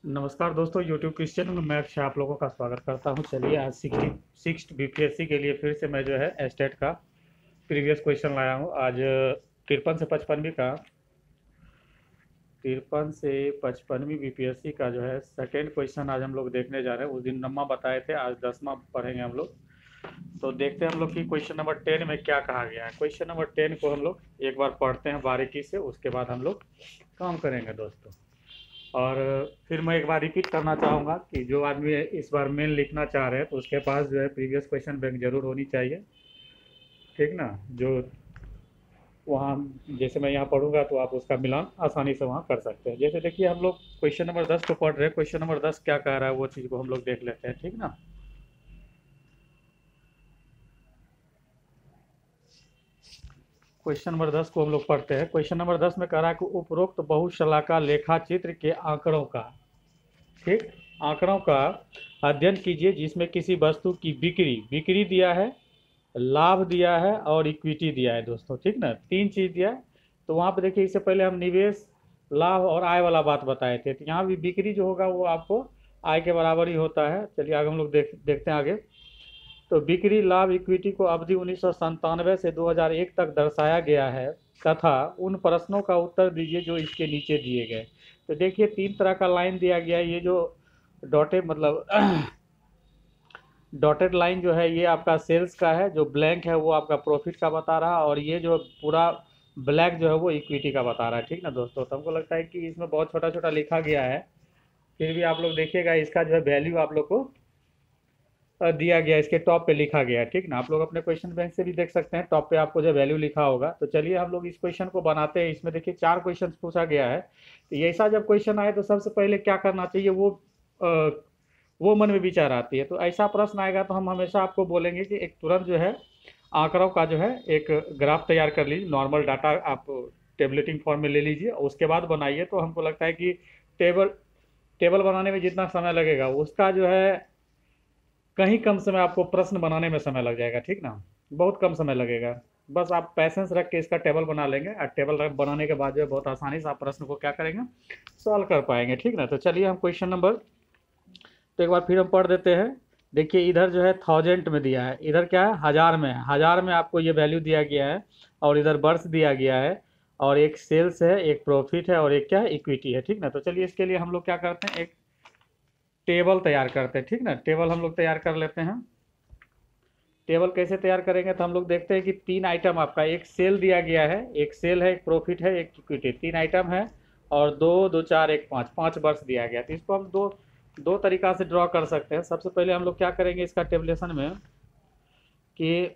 नमस्कार दोस्तों, YouTube quiz channel में मैं अक्षय आप लोगों का स्वागत करता हूं। चलिए आज 66 बीपीएससी के लिए फिर से मैं जो है स्टेट का प्रीवियस क्वेश्चन लाया हूं। आज 53 से 55वीं का 53 से 55वीं बीपीएससी का जो है सेकेंड क्वेश्चन आज हम लोग देखने जा रहे हैं। उस दिन 9वां बताए थे, आज 10वां पढ़ेंगे हम लोग। तो देखते हैं हम लोग कि क्वेश्चन नंबर 10 में क्या कहा गया है। क्वेश्चन नंबर 10 को हम लोग एक बार पढ़ते हैं बारीकी से, उसके बाद हम लोग काम करेंगे दोस्तों। और फिर मैं एक बार रिपीट करना चाहूँगा कि जो आदमी इस बार मेन लिखना चाह रहे हैं तो उसके पास जो है प्रीवियस क्वेश्चन बैंक जरूर होनी चाहिए, ठीक ना। जो वहाँ जैसे मैं यहाँ पढ़ूंगा तो आप उसका मिलान आसानी से वहाँ कर सकते हैं। जैसे देखिए हम लोग क्वेश्चन नंबर 10 को पढ़ रहे हैं। क्वेश्चन नंबर 10 क्या कह रहा है वो चीज़ को हम लोग देख लेते हैं, ठीक ना। क्वेश्चन नंबर 10 को हम लोग पढ़ते हैं। क्वेश्चन नंबर 10 में कह रहा है कि उपरोक्त बहुशलाका लेखा चित्र के आंकड़ों का, ठीक, आंकड़ों का अध्ययन कीजिए जिसमें किसी वस्तु की बिक्री बिक्री दिया है, लाभ दिया है और इक्विटी दिया है दोस्तों, ठीक ना। तीन चीज़ दिया है। तो वहाँ पे देखिए, इससे पहले हम निवेश, लाभ और आय वाला बात बताए थे, तो यहाँ भी बिक्री जो होगा वो आपको आय के बराबर ही होता है। चलिए आगे हम लोग देखते हैं आगे। तो बिक्री, लाभ, इक्विटी को अवधि 1997 से 2001 तक दर्शाया गया है तथा उन प्रश्नों का उत्तर दीजिए जो इसके नीचे दिए गए। तो देखिए तीन तरह का लाइन दिया गया है। ये जो डॉटेड मतलब डॉटेड लाइन जो है ये आपका सेल्स का है, जो ब्लैंक है वो आपका प्रॉफिट का बता रहा है, और ये जो पूरा ब्लैक जो है वो इक्विटी का बता रहा है, ठीक ना दोस्तों। तो हमको लगता है कि इसमें बहुत छोटा छोटा लिखा गया है, फिर भी आप लोग देखिएगा इसका जो है वैल्यू आप लोग को दिया गया, इसके टॉप पे लिखा गया है, ठीक ना। आप लोग अपने क्वेश्चन बैंक से भी देख सकते हैं, टॉप पे आपको जो वैल्यू लिखा होगा। तो चलिए हम लोग इस क्वेश्चन को बनाते हैं। इसमें देखिए चार क्वेश्चन पूछा गया है। तो ये ऐसा जब क्वेश्चन आए तो सबसे पहले क्या करना चाहिए, वो मन में विचार आती है। तो ऐसा प्रश्न आएगा तो हम हमेशा आपको बोलेंगे कि एक तुरंत जो है आंकड़ों का जो है एक ग्राफ तैयार कर लीजिए, नॉर्मल डाटा आप टेबलेटिंग फॉर्म में ले लीजिए, उसके बाद बनाइए। तो हमको लगता है कि टेबल टेबल बनाने में जितना समय लगेगा उसका जो है कहीं कम समय आपको प्रश्न बनाने में समय लग जाएगा, ठीक ना। बहुत कम समय लगेगा। बस आप पैसेंस रख के इसका टेबल बना लेंगे, और टेबल बनाने के बाद जो है बहुत आसानी से आप प्रश्न को क्या करेंगे, सॉल्व कर पाएंगे, ठीक ना। तो चलिए हम क्वेश्चन नंबर, तो एक बार फिर हम पढ़ देते हैं। देखिए इधर जो है थाउजेंड में दिया है, इधर क्या है हज़ार में है, हज़ार में आपको ये वैल्यू दिया गया है, और इधर वर्ष दिया गया है, और एक सेल्स है, एक प्रॉफिट है, और एक क्या है इक्विटी है, ठीक ना। तो चलिए इसके लिए हम लोग क्या करते हैं, एक टेबल तैयार करते हैं, ठीक ना। टेबल हम लोग तैयार कर लेते हैं। टेबल कैसे तैयार करेंगे, तो हम लोग देखते हैं कि तीन आइटम आपका, एक सेल दिया गया है, एक सेल है, एक प्रॉफिट है, एक इक्विटी, तीन आइटम है, और दो दो चार एक पाँच, पाँच वर्ष दिया गया। तो इसको हम दो दो तरीका से ड्रॉ कर सकते हैं। सबसे पहले हम लोग क्या करेंगे इसका टेबलेशन में कि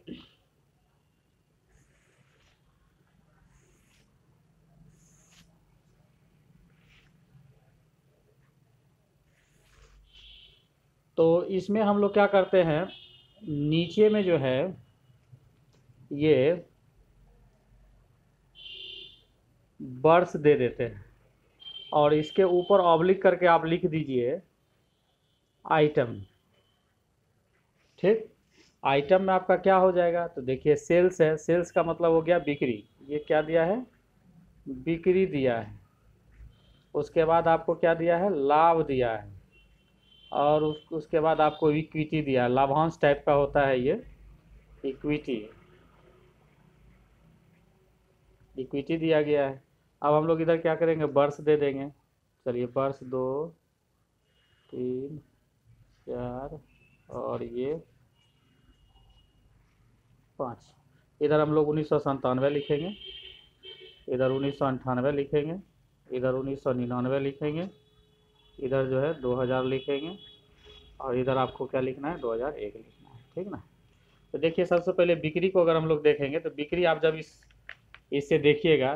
तो इसमें हम लोग क्या करते हैं, नीचे में जो है ये वर्ष दे देते हैं, और इसके ऊपर ऑब्लिक करके आप लिख दीजिए आइटम, ठीक। आइटम में आपका क्या हो जाएगा, तो देखिए सेल्स है, सेल्स का मतलब हो गया बिक्री, ये क्या दिया है, बिक्री दिया है। उसके बाद आपको क्या दिया है, लाभ दिया है, और उसके बाद आपको इक्विटी दिया है, लाभांश टाइप का होता है ये, इक्विटी, इक्विटी दिया गया है। अब हम लोग इधर क्या करेंगे, वर्ष दे देंगे। चलिए वर्ष दो, तीन, चार, और ये पाँच। इधर हम लोग 1997 लिखेंगे, इधर 1998 लिखेंगे, इधर 1999 लिखेंगे, इधर जो है 2000 लिखेंगे, और इधर आपको क्या लिखना है, 2001 लिखना है, ठीक ना। तो देखिए सबसे पहले बिक्री को अगर हम लोग देखेंगे तो बिक्री आप जब इससे देखिएगा,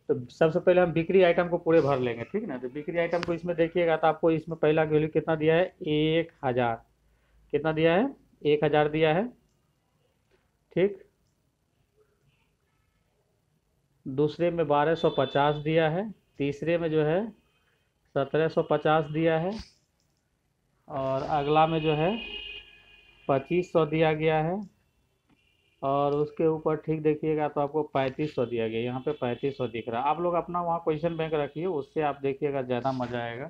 तो सबसे पहले हम बिक्री आइटम को पूरे भर लेंगे, ठीक ना। तो बिक्री आइटम को इसमें देखिएगा तो आपको इसमें पहला वैल्यू कितना दिया है, 1000, कितना दिया है, 1000 दिया है, ठीक। दूसरे में 1250 दिया है, तीसरे में जो है 1750 दिया है, और अगला में जो है 2500 दिया गया है, और उसके ऊपर ठीक देखिएगा तो आपको 3500 दिया गया, यहाँ पे 3500 दिख रहा है। आप लोग अपना वहाँ क्वेश्चन बैंक रखिए, उससे आप देखिएगा ज़्यादा मज़ा आएगा,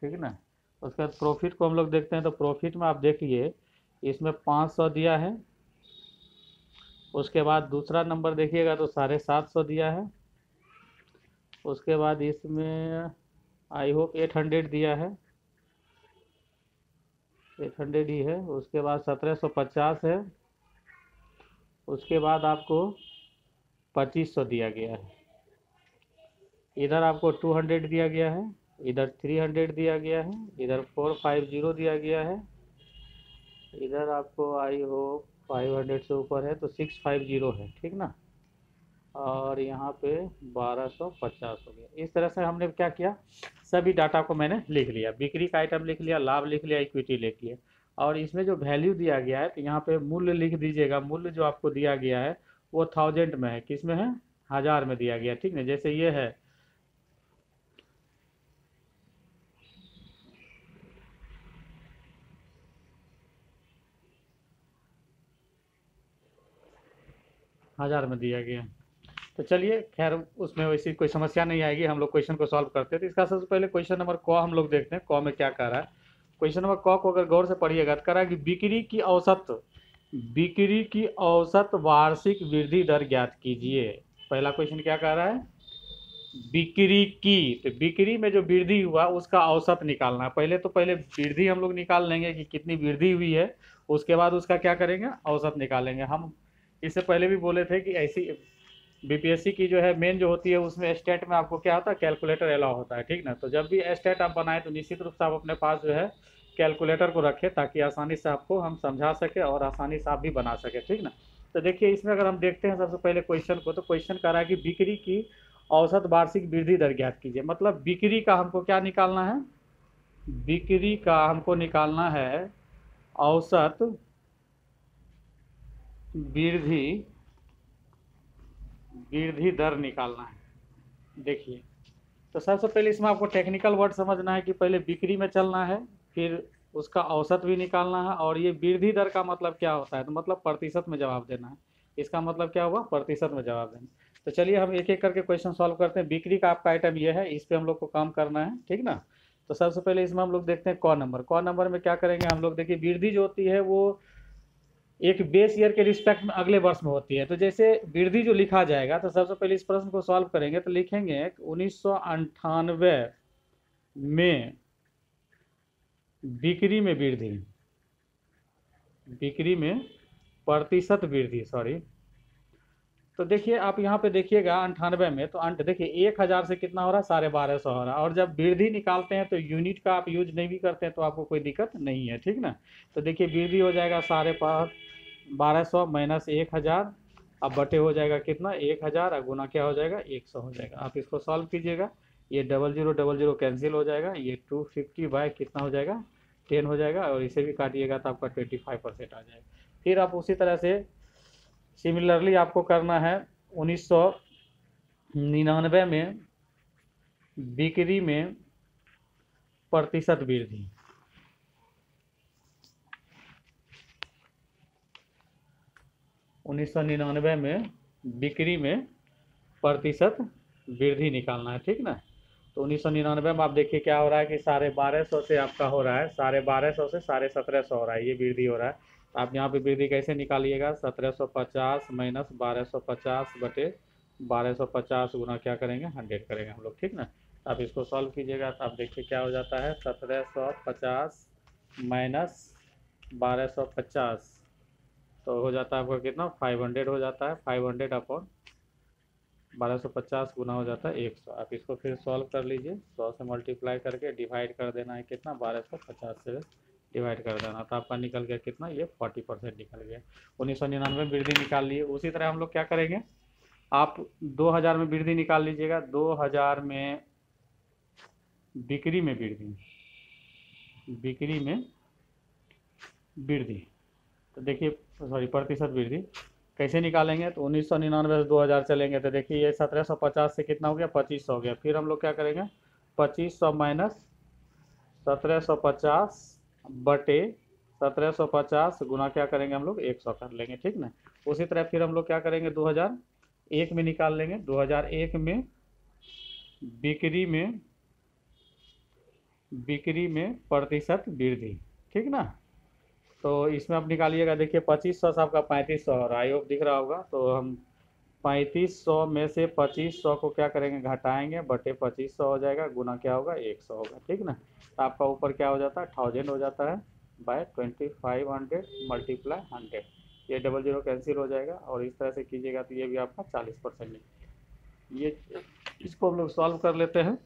ठीक है ना। उसके बाद प्रॉफिट को हम लोग देखते हैं, तो प्रॉफिट में आप देखिए इसमें 500 दिया है। उसके बाद दूसरा नंबर देखिएगा तो 750 दिया है। उसके बाद इसमें आई होप 800 दिया है, 800 ही है। उसके बाद 1750 है। उसके बाद आपको 2500 दिया गया है। इधर आपको 200 दिया गया है, इधर 300 दिया गया है, इधर 450 दिया गया है, इधर आपको आई होप 500 से ऊपर है तो 650 है, ठीक ना। और यहाँ पे 1250 हो गया। इस तरह से हमने क्या किया, सभी डाटा को मैंने लिख लिया, बिक्री का आइटम लिख लिया, लाभ लिख लिया, इक्विटी लिख लिया। और इसमें जो वैल्यू दिया गया है तो यहाँ पे मूल्य लिख दीजिएगा। मूल्य जो आपको दिया गया है वो 1000 में है, किस में है, 1000 में दिया गया, ठीक है। जैसे ये है 1000 में दिया गया। तो चलिए खैर उसमें वैसी कोई समस्या नहीं आएगी, हम लोग क्वेश्चन को सॉल्व करते हैं। तो इसका सबसे पहले क्वेश्चन नंबर क हम लोग देखते हैं, क में क्या कह रहा है। क्वेश्चन नंबर क को अगर गौर से पढ़िएगा तो कह रहा है कि बिक्री की औसत वार्षिक वृद्धि दर ज्ञात कीजिए। पहला क्वेश्चन क्या कह रहा है, बिक्री की, तो बिक्री में जो वृद्धि हुआ उसका औसत निकालना है। पहले वृद्धि हम लोग निकाल लेंगे कि कितनी वृद्धि हुई है, उसके बाद उसका क्या करेंगे, औसत निकालेंगे। हम इससे पहले भी बोले थे कि ऐसी बीपीएससी की जो है मेन जो होती है उसमें स्टेट में आपको क्या होता है, कैलकुलेटर अलाउ होता है, ठीक ना। तो जब भी स्टेट आप बनाए तो निश्चित रूप से आप अपने पास जो है कैलकुलेटर को रखें, ताकि आसानी से आपको हम समझा सके और आसानी से आप भी बना सके, ठीक ना। तो देखिए इसमें अगर हम देखते हैं सबसे पहले क्वेश्चन को, तो क्वेश्चन कह रहा है कि बिक्री की औसत वार्षिक वृद्धि दर ज्ञात कीजिए। मतलब बिक्री का हमको क्या निकालना है, बिक्री का हमको निकालना है औसत वृद्धि दर निकालना है। देखिए तो सबसे पहले इसमें आपको टेक्निकल वर्ड समझना है कि पहले बिक्री में चलना है, फिर उसका औसत भी निकालना है। और ये वृद्धि दर का मतलब क्या होता है, तो मतलब प्रतिशत में जवाब देना है। इसका मतलब क्या हुआ, प्रतिशत में जवाब देना। तो चलिए हम एक एक करके क्वेश्चन सॉल्व करते हैं। बिक्री का आपका आइटम ये है, इस पर हम लोग को काम करना है, ठीक ना। तो सबसे पहले इसमें हम लोग देखते हैं क नंबर में क्या करेंगे हम लोग। देखिए वृद्धि जो होती है वो एक बेस ईयर के रिस्पेक्ट में अगले वर्ष में होती है। तो जैसे वृद्धि जो लिखा जाएगा, तो सबसे पहले इस प्रश्न को सॉल्व करेंगे तो लिखेंगे 1998 में बिक्री में वृद्धि, बिक्री में प्रतिशत वृद्धि, सॉरी। तो देखिए आप यहाँ पे देखिएगा 98 में, तो अंट देखिए 1000 से कितना हो रहा है, 1250 हो रहा है। और जब वृद्धि निकालते हैं तो यूनिट का आप यूज नहीं भी करते हैं तो आपको कोई दिक्कत नहीं है, ठीक ना। तो देखिए वृद्धि हो जाएगा 1250 माइनस 1000, अब बटे हो जाएगा कितना, 1000, और गुना क्या हो जाएगा, 100 हो जाएगा। आप इसको सॉल्व कीजिएगा, ये 0000 कैंसिल हो जाएगा, ये 250 बाय कितना हो जाएगा, 10 हो जाएगा। और इसे भी काटिएगा तो आपका 25% आ जाएगा। फिर आप उसी तरह से सिमिलरली आपको करना है 1999 में बिक्री में प्रतिशत वृद्धि, 1999 में बिक्री में प्रतिशत वृद्धि निकालना है, ठीक ना। तो 1999 में आप देखिए क्या हो रहा है कि 1250 से आपका हो रहा है, 1250 से 1750 हो रहा है, ये वृद्धि हो रहा है। तो आप यहाँ पे वृद्धि कैसे निकालिएगा, 1750 माइनस 1250 बटे 1250 गुना क्या करेंगे, 100 करेंगे हम लोग, ठीक ना। आप इसको सॉल्व कीजिएगा तो आप देखिए क्या हो जाता है, 1750 माइनस 1250 तो हो जाता है आपका कितना, 500 हो जाता है। 500 अपॉन 1250 गुना हो जाता है 100। आप इसको फिर सॉल्व कर लीजिए, 100 से मल्टीप्लाई करके डिवाइड कर देना है कितना, 1250 से डिवाइड कर देना, तो आपका निकल गया कितना, ये 40% निकल गया। 1999 वृद्धि निकाल लिए। उसी तरह हम लोग क्या करेंगे, आप 2000 में वृद्धि निकाल लीजिएगा। 2000 में बिक्री में वृद्धि, बिक्री में वृद्धि, तो देखिए सॉरी प्रतिशत वृद्धि कैसे निकालेंगे, तो 1999 से 2000 चलेंगे तो देखिए ये 1750 से कितना हो गया, 2500 हो गया। फिर हम लोग क्या करेंगे, 2500 माइनस 1750 बटे 1750 गुना क्या करेंगे हम लोग, 100 कर लेंगे, ठीक ना। उसी तरह फिर हम लोग क्या करेंगे, 2001 में निकाल लेंगे। 2001 में बिक्री में बिक्री में प्रतिशत वृद्धि, ठीक ना। तो इसमें आप निकालिएगा, देखिए 2500 से आपका 3500 हो रहा है, आई होप दिख रहा होगा। तो हम 3500 में से 2500 को क्या करेंगे, घटाएंगे, बटे 2500 हो जाएगा, गुना क्या होगा 100 होगा, ठीक ना। तो आपका ऊपर क्या हो जाता है 1000 हो जाता है, बाय 2500 मल्टीप्लाई 100, ये 00 कैंसिल हो जाएगा। और इस तरह से कीजिएगा तो ये भी आपका 40% ये इसको हम लोग सॉल्व कर लेते हैं।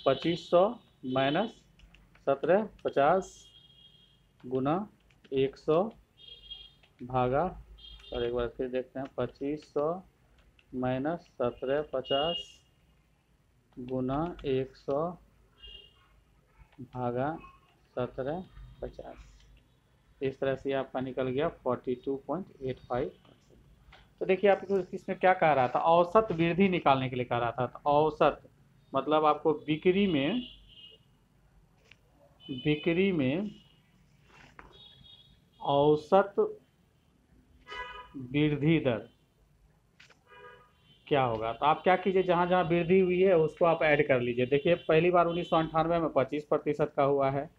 2500 माइनस 1750 गुना 100 भागा, और एक बार फिर देखते हैं, 2500 माइनस 1750 गुना 100 भागा 1750, इस तरह से आपका निकल गया 42.85%। तो देखिए आपको इसमें क्या कह रहा था, औसत वृद्धि निकालने के लिए कह रहा था। तो औसत मतलब आपको बिक्री में औसत वृद्धि दर क्या होगा। तो आप क्या कीजिए, जहाँ जहाँ वृद्धि हुई है उसको आप ऐड कर लीजिए। देखिए पहली बार 1998 में 25% का हुआ है,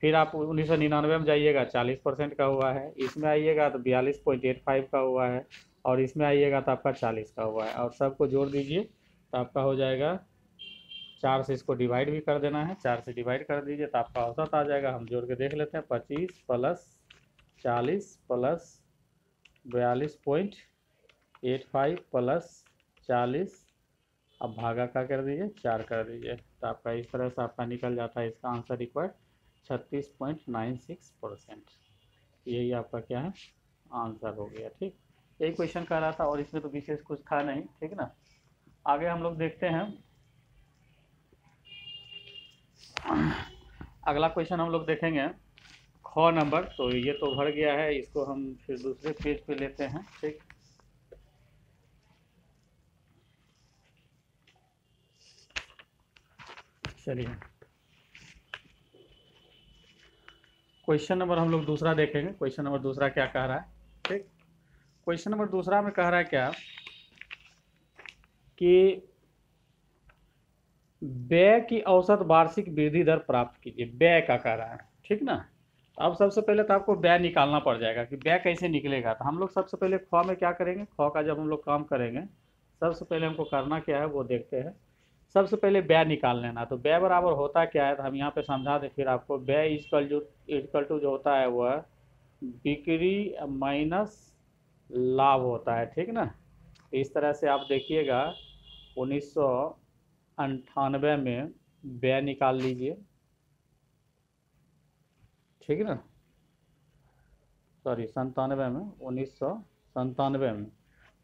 फिर आप 1999 में जाइएगा 40% का हुआ है, इसमें आइएगा तो 42.85 का हुआ है, और इसमें आइएगा तो आपका 40 का हुआ है, और सबको जोड़ दीजिए तो आपका हो जाएगा 4 से इसको डिवाइड भी कर देना है, 4 से डिवाइड कर दीजिए तो आपका औसत आ जाएगा। हम जोड़ के देख लेते हैं, 25 प्लस 40 प्लस 42.85 प्लस 40, अब भागा का कर दीजिए 4 कर दीजिए, तो आपका इस तरह से आपका निकल जाता है इसका आंसर रिक्वायर्ड 36.96%। यही आपका क्या है आंसर हो गया, ठीक। यही क्वेश्चन कर रहा था, और इसमें तो विशेष कुछ था नहीं, ठीक ना। आगे हम लोग देखते हैं, अगला क्वेश्चन हम लोग देखेंगे ख नंबर। तो ये तो भर गया है, इसको हम फिर दूसरे पेज पे लेते हैं, ठीक। चलिए क्वेश्चन नंबर हम लोग दूसरा देखेंगे। क्वेश्चन नंबर दूसरा क्या कह रहा है, ठीक। क्वेश्चन नंबर दूसरा में कह रहा है क्या कि व्यय की औसत वार्षिक वृद्धि दर प्राप्त कीजिए, व्यय का कह रहा है, ठीक ना। अब सबसे पहले तो आपको व्यय निकालना पड़ जाएगा कि व्यय कैसे निकलेगा। तो हम लोग सबसे पहले ख में क्या करेंगे, ख का जब हम लोग काम करेंगे, सबसे पहले हमको करना क्या है वो देखते हैं। सबसे पहले व्यय निकाल लेना। तो व्यय बराबर होता क्या है, तो हम यहाँ पे समझा दें फिर आपको। व्यय इक्वल टू जो होता है वह बिक्री माइनस लाभ होता है, ठीक ना। इस तरह से आप देखिएगा 1998 में व्यय निकाल लीजिए, ठीक ना, सॉरी 97 में,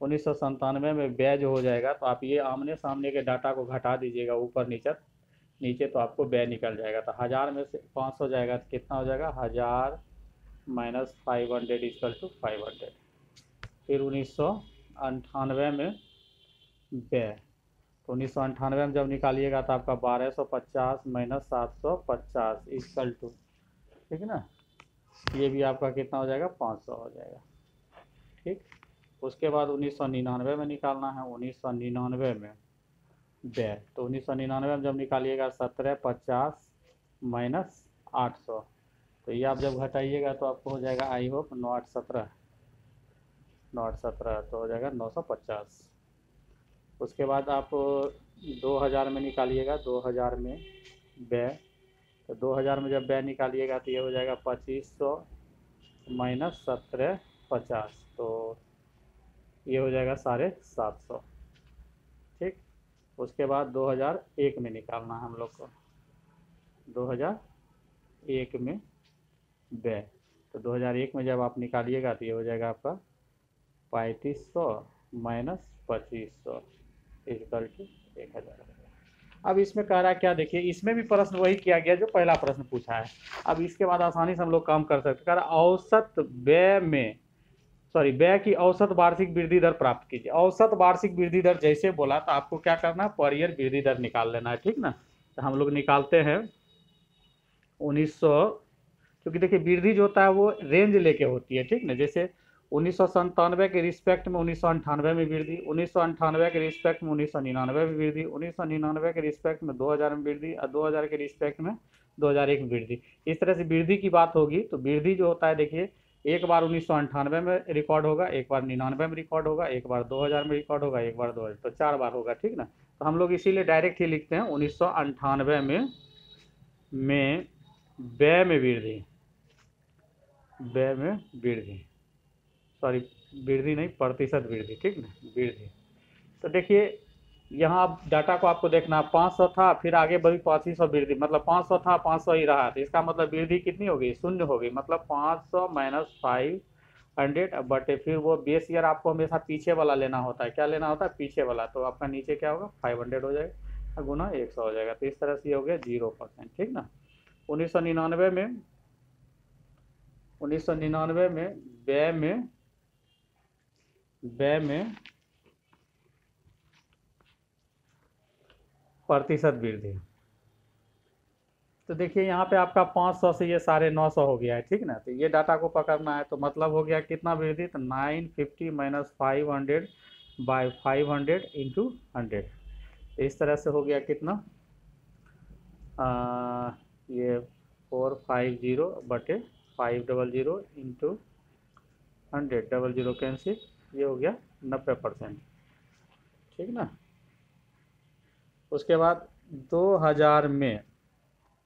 1997 में व्यय जो हो जाएगा, तो आप ये आमने सामने के डाटा को घटा दीजिएगा ऊपर नीचे तो आपको व्यय निकल जाएगा। तो 1000 में से 500 जाएगा तो कितना हो जाएगा, 1000 माइनस 500 इक्वल टू 500। फिर 1998 में व्यय, तो 1998 में जब निकालिएगा तो आपका 1250 माइनस 750 इक्वल टू, ठीक है ना, ये भी आपका कितना हो जाएगा 500 हो जाएगा, ठीक। उसके बाद 1999 में निकालना है, 1999 में व्यय, तो 1999 में जब निकालिएगा 1750 माइनस 800, तो ये आप जब घटाइएगा तो आपको हो जाएगा आई होप 9 8 17 तो हो जाएगा 950। उसके बाद आप 2000 में निकालिएगा, 2000 में व्यय, तो 2000 में जब व्यय निकालिएगा तो ये हो जाएगा 2500 माइनस 1750, तो ये हो जाएगा 750, ठीक। उसके बाद 2001 में निकालना है हम लोग को, 2001 में व्यय, तो 2001 में जब आप निकालिएगा तो ये हो जाएगा आपका 3500 माइनस 2500 इक्वल टू 1000। अब इसमें कह रहा है क्या, देखिए इसमें भी प्रश्न वही किया गया जो पहला प्रश्न पूछा है। अब इसके बाद आसानी से हम लोग काम कर सकते हैं। कह रहा औसत व्यय में, सॉरी व्यय की औसत वार्षिक वृद्धि दर प्राप्त कीजिए। औसत वार्षिक वृद्धि दर जैसे बोला तो आपको क्या करना है, पर ईयर वृद्धि दर निकाल लेना है, ठीक ना। तो हम लोग निकालते हैं 1900, क्योंकि देखिए वृद्धि जो होता है वो रेंज लेके होती है, ठीक ना। जैसे 1997 के रिस्पेक्ट में 1998 में वृद्धि, 1998 के रिस्पेक्ट में 1999 में वृद्धि, 1999 के रिस्पेक्ट में 2000 में वृद्धि और 2000 के रिस्पेक्ट में 2001 में वृद्धि। इस तरह से वृद्धि की बात होगी तो वृद्धि जो होता है देखिए, एक बार 1998 में रिकॉर्ड होगा, एक बार 99 में रिकॉर्ड होगा, एक बार 2000 में रिकॉर्ड होगा, एक बार 2000, तो 4 बार होगा, ठीक ना। तो हम लोग इसीलिए डायरेक्ट ही लिखते हैं 1998 में व्यय में वृद्धि, व्यय में वृद्धि, सॉरी वृद्धि नहीं, प्रतिशत वृद्धि, ठीक ना, वृद्धि। तो देखिए यहाँ आप डाटा को आपको देखना, 500 था, फिर आगे बढ़ी 2500 वृद्धि, मतलब 500 था 500 ही रहा, तो इसका मतलब वृद्धि कितनी हो गई, शून्य हो गई, मतलब 500 माइनस 500 बटे फिर वो बेस ईयर आपको हमेशा पीछे वाला लेना होता है, क्या लेना होता है, पीछे वाला, तो आपका नीचे क्या होगा 500 हो जाएगा गुना 100 हो जाएगा, तो इस तरह से ये हो गया 0%, ठीक ना। 1999 में व्यय में प्रतिशत वृद्धि, तो देखिए यहाँ पे आपका 500 से ये 950 हो गया है, ठीक ना। तो ये डाटा को पकड़ना है, तो मतलब हो गया कितना वृद्धि, तो 950 माइनस 500 बाई 500 इंटू 100, इस तरह से हो गया कितना, ये 450 बटे 500 इंटू 100, 00 कैंसिल, ये हो गया 90%, ठीक ना। उसके बाद 2000 में,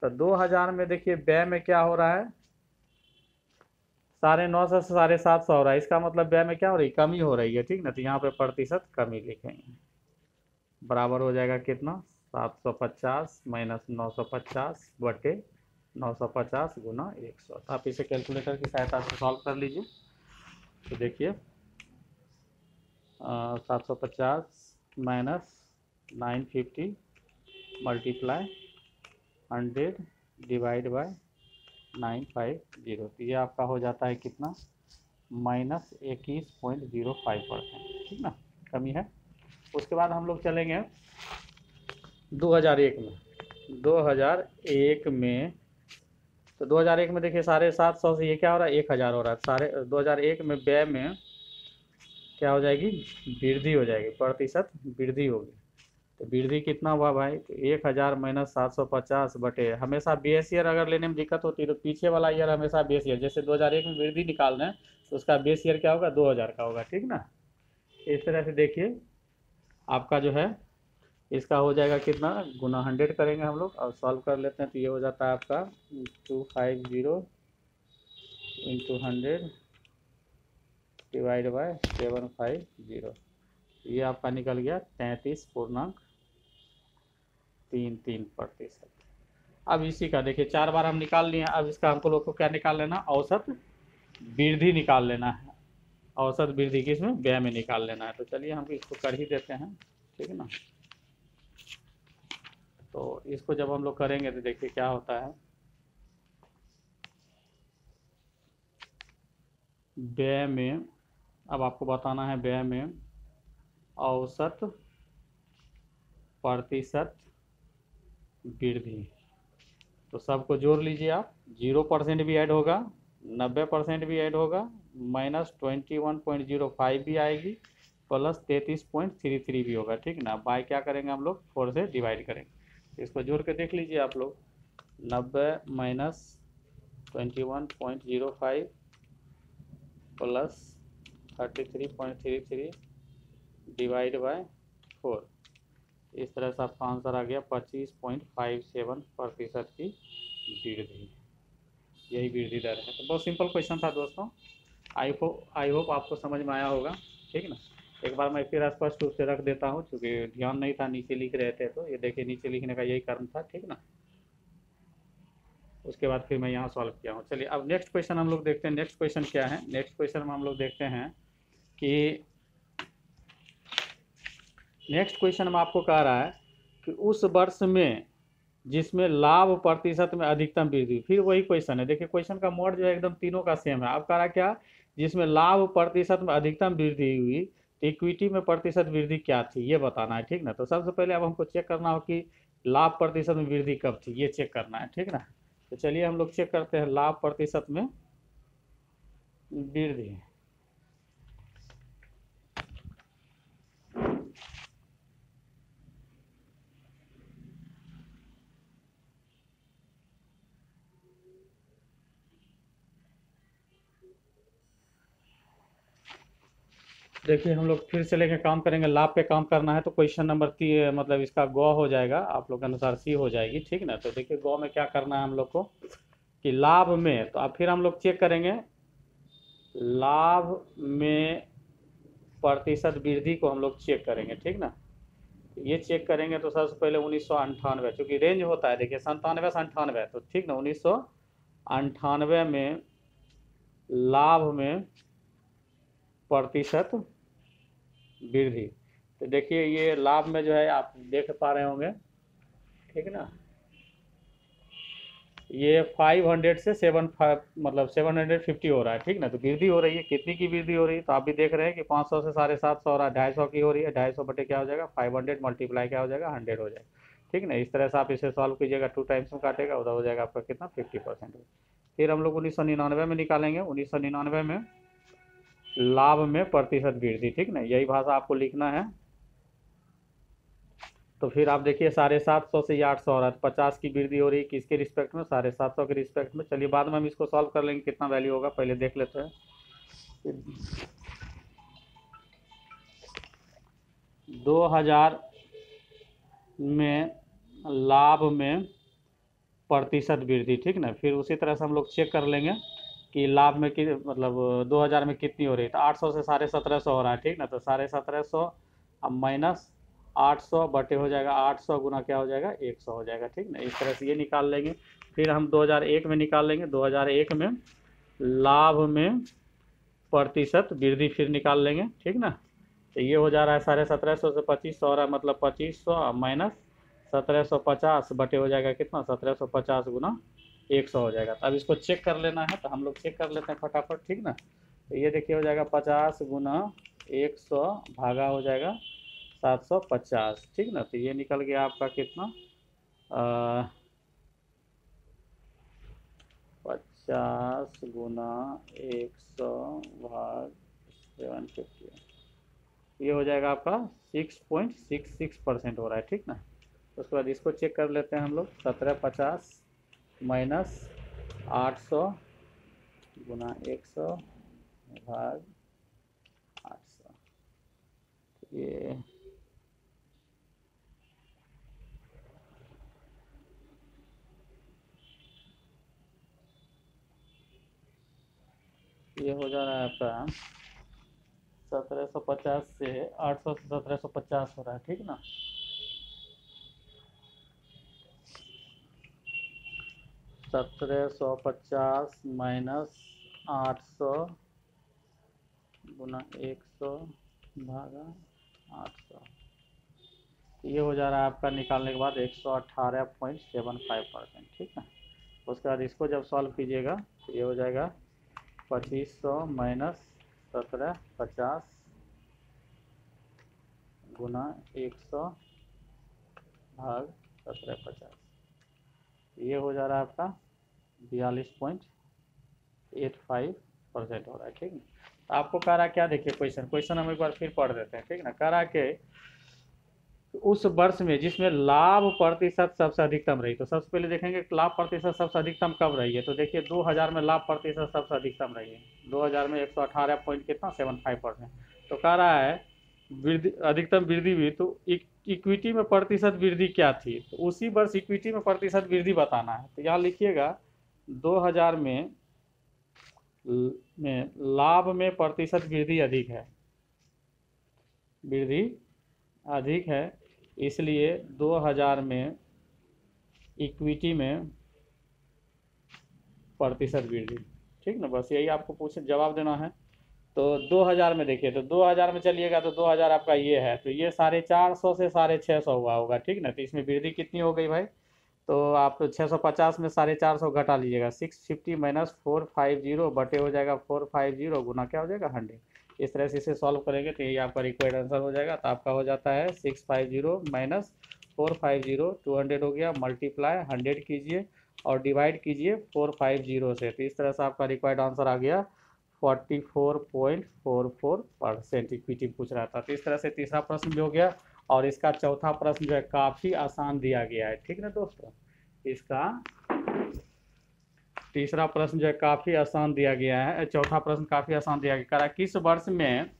तो 2000 में देखिए व्यय में क्या हो रहा है, 950 से 750 हो रहा है, इसका मतलब व्यय में क्या हो रही है, कमी हो रही है, ठीक ना। तो यहाँ पे प्रतिशत कमी लिखेंगे, बराबर हो जाएगा कितना, 750 माइनस 950 बटे 950 गुना 100। तो आप इसे कैलकुलेटर की सहायता से सॉल्व कर लीजिए। तो देखिए 750 माइनस 950 मल्टीप्लाई 100 डिवाइड बाय 950, तो ये आपका हो जाता है कितना, माइनस 21.05%, ठीक ना, कमी है। उसके बाद हम लोग चलेंगे 2001 में, 2001 में, तो 2001 में देखिए 750 से ये क्या हो रहा है, 1000 हो रहा है, 2001 में व्यय में क्या हो जाएगी, वृद्धि हो जाएगी, प्रतिशत वृद्धि होगी। तो वृद्धि कितना हुआ भाई, तो 1000 माइनस 750 बटे, हमेशा बेस ईयर अगर लेने में दिक्कत होती है तो पीछे वाला ईयर हमेशा बेस ईयर, जैसे 2001 में वृद्धि निकाल रहे हैं तो उसका बेस ईयर क्या होगा, 2000 का होगा, ठीक ना। इस तरह से देखिए आपका जो है इसका हो जाएगा कितना, गुना 100 करेंगे हम लोग और सॉल्व कर लेते हैं, तो ये हो जाता है आपका 250 इंटू 100 डिवाइड बाय 750, ये आपका निकल गया 33.33%। अब इसी का देखिए 4 बार हम निकाल लिए, अब इसका हमको लोग को क्या निकाल लेना, औसत वृद्धि निकाल लेना है, औसत वृद्धि किसमें, व्यय में निकाल लेना है। तो चलिए हम इसको कर ही देते हैं, ठीक है ना। तो इसको जब हम लोग करेंगे तो देखिए क्या होता है, व्यय में, अब आपको बताना है व्यय में औसत प्रतिशत वृद्धि, तो सबको जोड़ लीजिए आप, 0% भी ऐड होगा, 90% भी ऐड होगा, माइनस 21.05 भी आएगी, प्लस 33.33 भी होगा, ठीक ना। बाय क्या करेंगे हम लोग, 4 से डिवाइड करेंगे, इसको जोड़ के देख लीजिए आप लोग, 90 माइनस 21.05 प्लस 33.33 डिवाइड बाय 4, इस तरह से आपका आंसर आ गया 25.57% की वृद्धि, यही वृद्धि दर है। तो बहुत सिंपल क्वेश्चन था दोस्तों, आई होप आपको समझ में आया होगा, ठीक ना। एक बार मैं फिर स्पष्ट रूप से रख देता हूँ, क्योंकि ध्यान नहीं था, नीचे लिख रहे थे, तो ये देखिए नीचे लिखने का यही कारण था, ठीक ना। उसके बाद फिर मैं यहाँ सॉल्व किया हूँ। चलिए अब नेक्स्ट क्वेश्चन हम लोग देखते हैं, नेक्स्ट क्वेश्चन क्या है। नेक्स्ट क्वेश्चन में हम लोग देखते हैं कि नेक्स्ट क्वेश्चन में आपको कह रहा है कि उस वर्ष में जिसमें लाभ प्रतिशत में अधिकतम वृद्धि, फिर वही क्वेश्चन है, देखिए क्वेश्चन का मोड जो है एकदम तीनों का सेम है। आप कह रहा क्या, जिसमें लाभ प्रतिशत में अधिकतम वृद्धि हुई, तो इक्विटी में प्रतिशत वृद्धि क्या थी, ये बताना है, ठीक ना। तो सबसे पहले अब हमको चेक करना हो कि लाभ प्रतिशत में वृद्धि कब थी, ये चेक करना है, ठीक ना। तो चलिए हम लोग चेक करते हैं लाभ प्रतिशत में वृद्धि। देखिए हम लोग फिर से लेके काम करेंगे, लाभ पे काम करना है तो क्वेश्चन नंबर 3 मतलब इसका गौ हो जाएगा, आप लोग के अनुसार सी हो जाएगी, ठीक ना। तो देखिए गौ में क्या करना है हम लोग को कि लाभ में, तो अब फिर हम लोग चेक करेंगे लाभ में प्रतिशत वृद्धि को हम लोग चेक करेंगे, ठीक ना। ये चेक करेंगे तो सबसे पहले 1998, चूंकि रेंज होता है देखिए 97 से 98, तो ठीक ना 1998 में लाभ में प्रतिशत वृद्धि। तो देखिए ये लाभ में जो है आप देख पा रहे होंगे, ठीक ना, ये 500 से 750 हो रहा है, ठीक ना। तो वृद्धि हो रही है, कितनी की वृद्धि हो रही है, तो आप भी देख रहे हैं कि 500 से 750 हो रहा है, 250 की हो रही है, 250 बटे क्या हो जाएगा 500 मल्टीप्लाई क्या हो जाएगा 100 हो जाएगा, ठीक ना। इस तरह से आप इसे सॉल्व कीजिएगा, 2 टाइम्स में काटेगा, उधर हो जाएगा आपका कितना 50%। फिर हम लोग 1999 में निकालेंगे, 1999 में लाभ में प्रतिशत वृद्धि, ठीक ना, यही भाषा आपको लिखना है। तो फिर आप देखिए 750 से ये 800 हो रहा है, 50 की वृद्धि हो रही है किसके रिस्पेक्ट में, 750 के रिस्पेक्ट में। चलिए बाद में हम इसको सॉल्व कर लेंगे कितना वैल्यू होगा, पहले देख लेते हैं। 2000 में लाभ में प्रतिशत वृद्धि, ठीक ना। फिर उसी तरह से हम लोग चेक कर लेंगे कि लाभ में कि मतलब 2000 में कितनी हो रही है, तो 800 से 1750 हो रहा है, ठीक ना। तो 1750 अब माइनस 800 बटे हो जाएगा 800 गुना क्या हो जाएगा 100 हो जाएगा, ठीक ना। इस तरह से ये निकाल लेंगे। फिर हम 2001 में निकाल लेंगे, 2001 में लाभ में प्रतिशत वृद्धि फिर निकाल लेंगे, ठीक ना। तो ये हो जा रहा है 1750 से 2500 हो रहा है, मतलब 2500 माइनस 1750 बटे हो जाएगा कितना 1750 गुना 100 हो जाएगा। तो अब इसको चेक कर लेना है, तो हम लोग चेक कर लेते हैं फटाफट, ठीक ना। तो ये देखिए हो जाएगा 50 गुना 100 भागा हो जाएगा 750, ठीक ना। तो ये निकल गया आपका कितना 50 गुना 100 भाग 750, ये हो जाएगा आपका 6.66% हो रहा है, ठीक ना। तो उसके बाद इसको चेक कर लेते हैं हम लोग, 1750 माइनस 800 गुना 100 भाग 800, ये हो जा रहा है आपका 1750 से 800 से 1750 हो रहा है, ठीक ना। 1750 माइनस 800 गुना 100 भागा 800, ये हो जा रहा है आपका निकालने के बाद 118.75%, ठीक है। उसके बाद इसको जब सॉल्व कीजिएगा तो ये हो जाएगा 2500 माइनस 1750 गुना 100 भाग 1750, ये हो जा रहा है आपका 42.85% हो रहा है, ठीक है। तो आपको कह रहा है क्या, देखिए क्वेश्चन हम एक बार फिर पढ़ देते हैं, ठीक ना। कह रहा है कि उस वर्ष में जिसमें लाभ प्रतिशत सबसे अधिकतम रही, तो सबसे पहले देखेंगे लाभ प्रतिशत सबसे अधिकतम कब रही है। तो देखिए 2000 में लाभ प्रतिशत सबसे अधिकतम रही है, 2000 में 118 पॉइंट कितना 75%। तो कह रहा है वृद्धि अधिकतम वृद्धि भी, तो इक्विटी में प्रतिशत वृद्धि क्या थी, तो उसी वर्ष इक्विटी में प्रतिशत वृद्धि बताना है। तो यहाँ लिखिएगा 2000 में लाभ में प्रतिशत वृद्धि अधिक है, वृद्धि अधिक है, इसलिए 2000 में इक्विटी में प्रतिशत वृद्धि, ठीक ना। बस यही आपको जवाब देना है। तो 2000 में देखिए, तो 2000 में चलिएगा तो 2000 आपका ये है, तो ये 450 से 650 हुआ होगा, ठीक ना। तो इसमें वृद्धि कितनी हो गई भाई, तो आप 650 में 450 घटा लीजिएगा, 650 माइनस 450 बटे हो जाएगा 450 गुना क्या हो जाएगा 100। इस तरह से इसे सॉल्व करेंगे तो ये आपका रिक्वायर्ड आंसर हो जाएगा। तो आपका हो जाता है 650 माइनस 450, 200 हो गया, मल्टीप्लाई 100 कीजिए और डिवाइड कीजिए 450 से। तो इस तरह से आपका रिक्वायर्ड आंसर आ गया 44.44% इक्विटी पूछ रहा था। तो इस तरह से तीसरा प्रश्न भी हो गया, और इसका चौथा प्रश्न जो है काफ़ी आसान दिया गया है, ठीक ना दोस्तों। इसका तीसरा प्रश्न जो है काफ़ी आसान दिया गया है, चौथा प्रश्न काफ़ी आसान दिया गया है। किस वर्ष में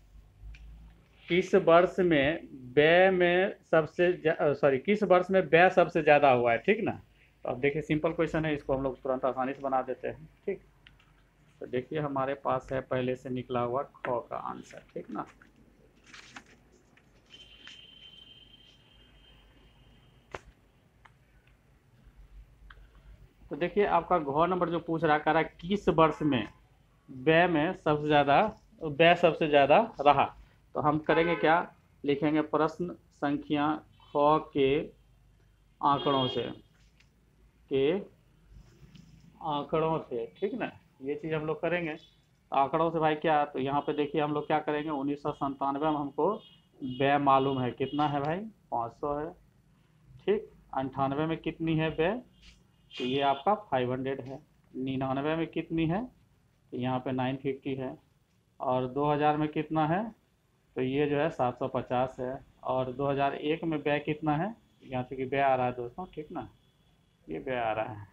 किस वर्ष में व्यय में किस वर्ष में व्यय सबसे ज़्यादा हुआ है, ठीक ना। तो अब देखिए सिंपल क्वेश्चन है, इसको हम लोग तुरंत आसानी से बना देते हैं, ठीक। तो देखिए हमारे पास है पहले से निकला हुआ ख का आंसर, ठीक ना। तो देखिए आपका घ नंबर जो पूछ रहा है, कह रहा है किस वर्ष में व्यय सबसे ज़्यादा रहा। तो हम करेंगे क्या, लिखेंगे प्रश्न संख्या ख के आंकड़ों से, ठीक ना। ये चीज़ हम लोग करेंगे। तो आंकड़ों से भाई क्या, तो यहाँ पे देखिए हम लोग क्या करेंगे, 1997 में हमको व्यय मालूम है, कितना है भाई, 500 है, ठीक। 98 में कितनी है व्यय, तो ये आपका 500 है। 99 में कितनी है, तो यहाँ पे 950 है। और 2000 में कितना है, तो ये जो है 750 है। और 2001 में व्यय कितना है, यहाँ से कि व्यय आ रहा है दोस्तों, ठीक ना, ये व्यय आ रहा है,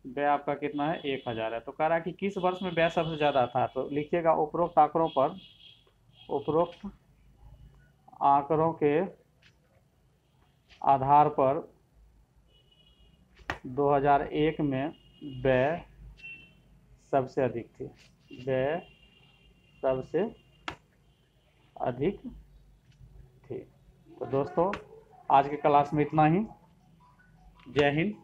व्यय आपका कितना है, 1000 है। तो कह रहा है कि किस वर्ष में व्यय सबसे ज़्यादा था। तो लिखिएगा उपरोक्त आंकड़ों के आधार पर 2001 में व्यय सबसे अधिक थी, व्यय सबसे अधिक थी। तो दोस्तों आज की क्लास में इतना ही। जय हिंद।